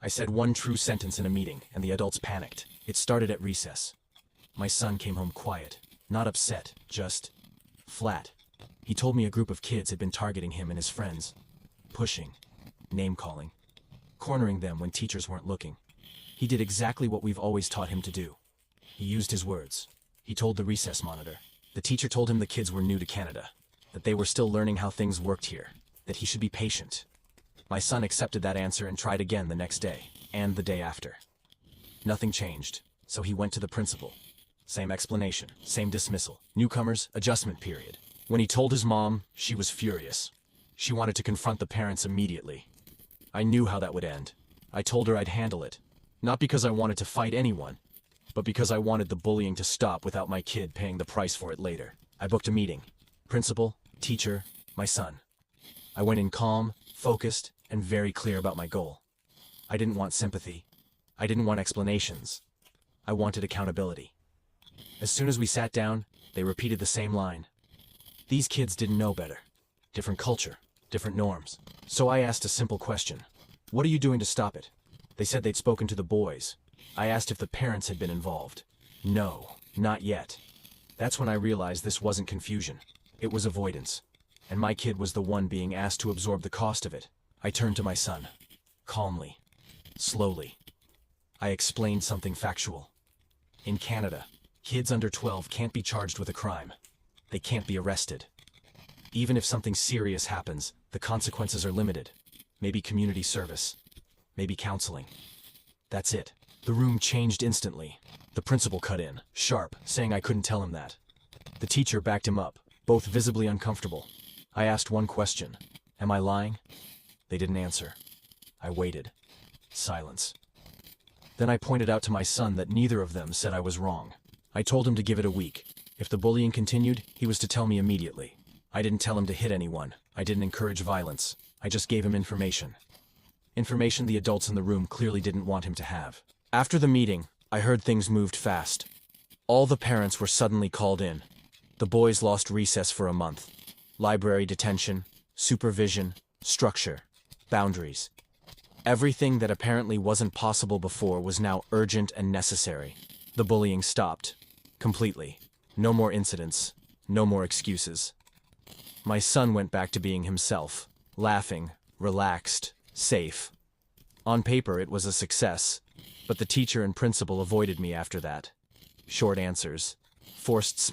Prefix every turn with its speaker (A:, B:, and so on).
A: I said one true sentence in a meeting, and the adults panicked. It started at recess. My son came home quiet, not upset, just flat. He told me a group of kids had been targeting him and his friends, pushing, name-calling, cornering them when teachers weren't looking. He did exactly what we've always taught him to do. He used his words. He told the recess monitor. The teacher told him the kids were new to Canada, that they were still learning how things worked here, that he should be patient. My son accepted that answer and tried again the next day, and the day after. Nothing changed, so he went to the principal. Same explanation, same dismissal. Newcomers, adjustment period. When he told his mom, she was furious. She wanted to confront the parents immediately. I knew how that would end. I told her I'd handle it. Not because I wanted to fight anyone, but because I wanted the bullying to stop without my kid paying the price for it later. I booked a meeting. Principal, teacher, my son. I went in calm, focused, and very clear about my goal. I didn't want sympathy. I didn't want explanations. I wanted accountability. As soon as we sat down, they repeated the same line. These kids didn't know better. Different culture, different norms. So I asked a simple question. What are you doing to stop it? They said they'd spoken to the boys. I asked if the parents had been involved. No, not yet. That's when I realized this wasn't confusion. It was avoidance. And my kid was the one being asked to absorb the cost of it. I turned to my son. Calmly. Slowly. I explained something factual. In Canada, kids under 12 can't be charged with a crime. They can't be arrested. Even if something serious happens, the consequences are limited. Maybe community service. Maybe counseling. That's it. The room changed instantly. The principal cut in, sharp, saying I couldn't tell him that. The teacher backed him up, both visibly uncomfortable. I asked one question. Am I lying? They didn't answer. I waited. Silence. Then I pointed out to my son that neither of them said I was wrong. I told him to give it a week. If the bullying continued, he was to tell me immediately. I didn't tell him to hit anyone. I didn't encourage violence. I just gave him information. Information the adults in the room clearly didn't want him to have. After the meeting, I heard things moved fast. All the parents were suddenly called in. The boys lost recess for a month. Library detention, supervision, structure, boundaries. Everything that apparently wasn't possible before was now urgent and necessary. The bullying stopped. Completely. No more incidents. No more excuses. My son went back to being himself. Laughing, relaxed, safe. On paper it was a success, but the teacher and principal avoided me after that. Short answers. Forced smiles.